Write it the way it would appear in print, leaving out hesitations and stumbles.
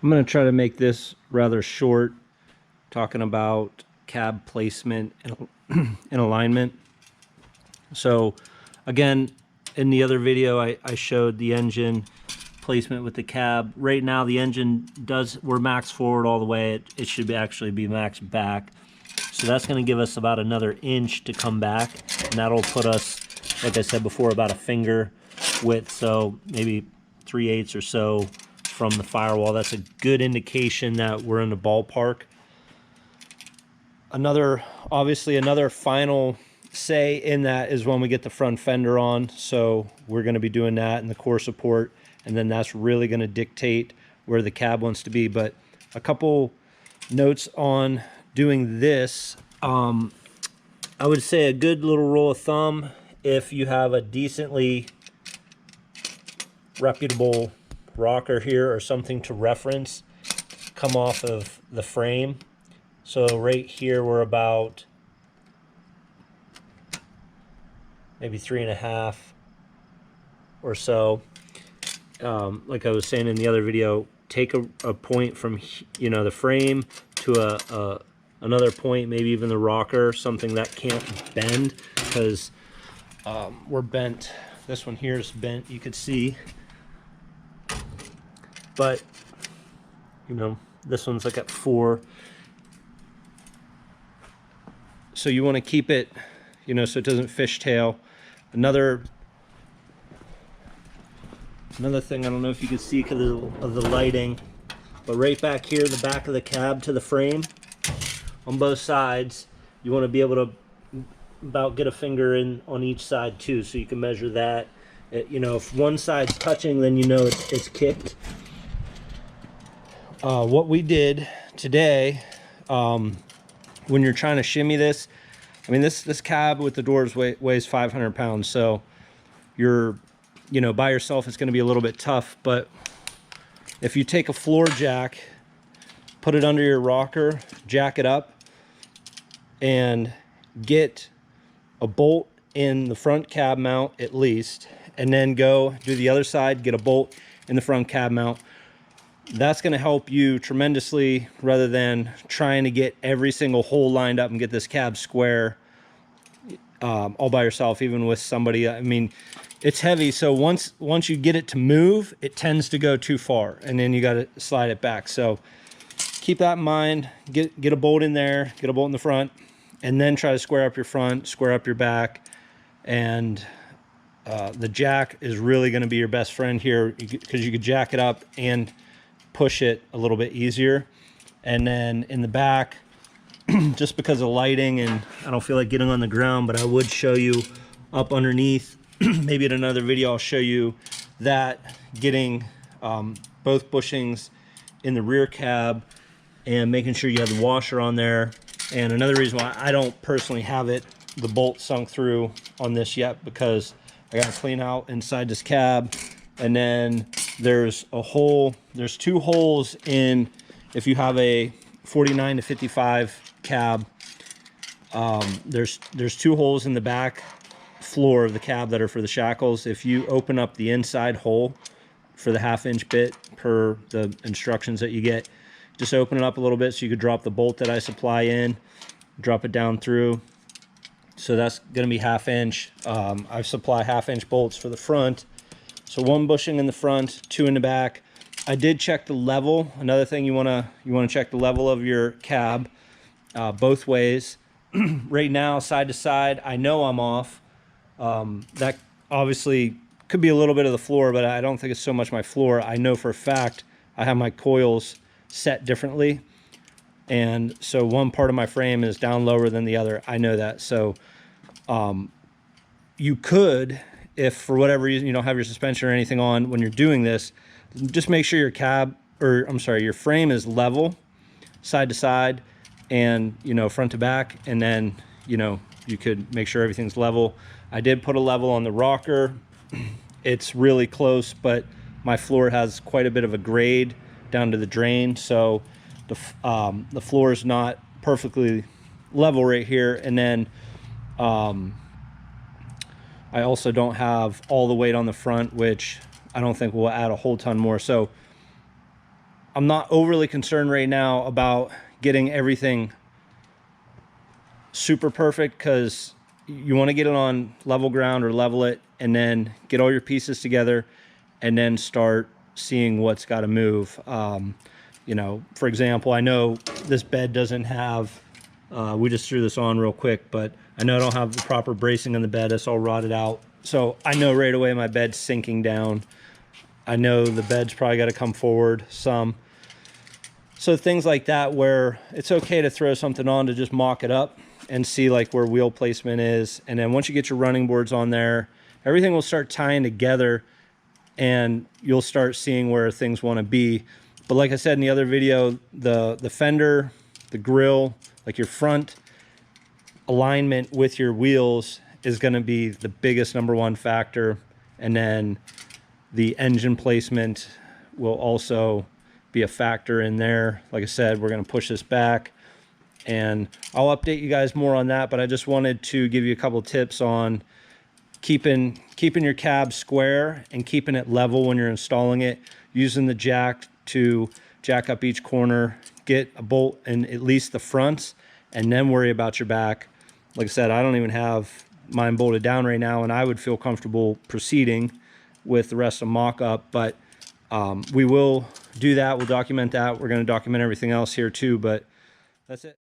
I'm going to try to make this rather short, talking about cab placement and alignment. So again, in the other video, I showed the engine placement with the cab. Right now, the engine we're max forward all the way. It should actually be max back. So that's going to give us about another inch to come back. And that'll put us, like I said before, about a finger width. So maybe 3/8 or so from the firewall. That's a good indication that we're in the ballpark. Obviously another final say in that is when we get the front fender on. So we're going to be doing that in the core support, and then that's really going to dictate where the cab wants to be. But a couple notes on doing this. I would say a good little rule of thumb, if you have a decently reputable rocker here or something to reference, come off of the frame. So right here we're about maybe 3.5 or so. Like I was saying in the other video, take a point from the frame to another point, maybe even the rocker, something that can't bend, because we're bent. This one here is bent, you could see, but this one's like at 4. So you want to keep it, so it doesn't fishtail. Another thing, I don't know if you can see because of the lighting, but right back here, the back of the cab to the frame, on both sides, you want to be able to about get a finger in on each side too, so you can measure that. If one side's touching, then it's kicked. What we did today, when you're trying to shimmy this, I mean, this cab with the doors weighs 500 pounds, so you're, by yourself it's going to be a little bit tough. But if you take a floor jack, put it under your rocker, jack it up, and get a bolt in the front cab mount at least, and then go do the other side, get a bolt in the front cab mount. That's going to help you tremendously, rather than trying to get every single hole lined up and get this cab square all by yourself, even with somebody. I mean, it's heavy, so once you get it to move, it tends to go too far, and then you got to slide it back. So keep that in mind. Get a bolt in there, get a bolt in the front, and then try to square up your front, square up your back. And the jack is really going to be your best friend here, because you could jack it up and push it a little bit easier. And then in the back, just because of lighting, and I don't feel like getting on the ground, but I would show you up underneath. Maybe in another video I'll show you that, getting both bushings in the rear cab and making sure you have the washer on there. And another reason why I don't personally have the bolt sunk through on this yet, because I got to clean out inside this cab. And then there's two holes in, if you have a 49 to 55 cab, there's 2 holes in the back floor of the cab that are for the shackles. If you open up the inside hole for the 1/2-inch bit per the instructions that you get, just open it up a little bit so you could drop the bolt that I supply in, drop it down through. So that's going to be 1/2 inch. I supply 1/2-inch bolts for the front. So 1 bushing in the front, 2 in the back. I did check the level. Another thing, you want to check the level of your cab both ways. Right now, side to side, I know I'm off. That obviously could be a little bit of the floor, but I don't think it's so much my floor. I know for a fact I have my coils set differently, and so one part of my frame is down lower than the other. I know that. So you could, if for whatever reason you don't have your suspension or anything on when you're doing this, just make sure your frame is level side to side, and front to back, and then you could make sure everything's level. I did put a level on the rocker. It's really close, but my floor has quite a bit of a grade down to the drain, so the floor is not perfectly level right here. And then I also don't have all the weight on the front, which I don't think will add a whole ton more. So I'm not overly concerned right now about getting everything super perfect, because you want to get it on level ground or level it, and then get all your pieces together and then start seeing what's got to move. You know, for example, I know this bed doesn't have, we just threw this on real quick, but I know I don't have the proper bracing on the bed. It's all rotted out. So I know right away my bed's sinking down. I know the bed's probably got to come forward some. So things like that, where it's okay to throw something on to just mock it up and see like where wheel placement is. And then once you get your running boards on there, everything will start tying together and you'll start seeing where things want to be. But like I said in the other video, the fender, the grill, like your front alignment with your wheels is going to be the biggest #1 factor. And then the engine placement will also be a factor in there. Like I said, we're going to push this back, and I'll update you guys more on that, but I just wanted to give you a couple tips on keeping your cab square and keeping it level when you're installing it, using the jack to jack up each corner, get a bolt in at least the fronts, and then worry about your back. Like I said, I don't even have mine bolted down right now, and I would feel comfortable proceeding with the rest of mock-up, but we will do that. We'll document that. We're going to document everything else here too, but that's it.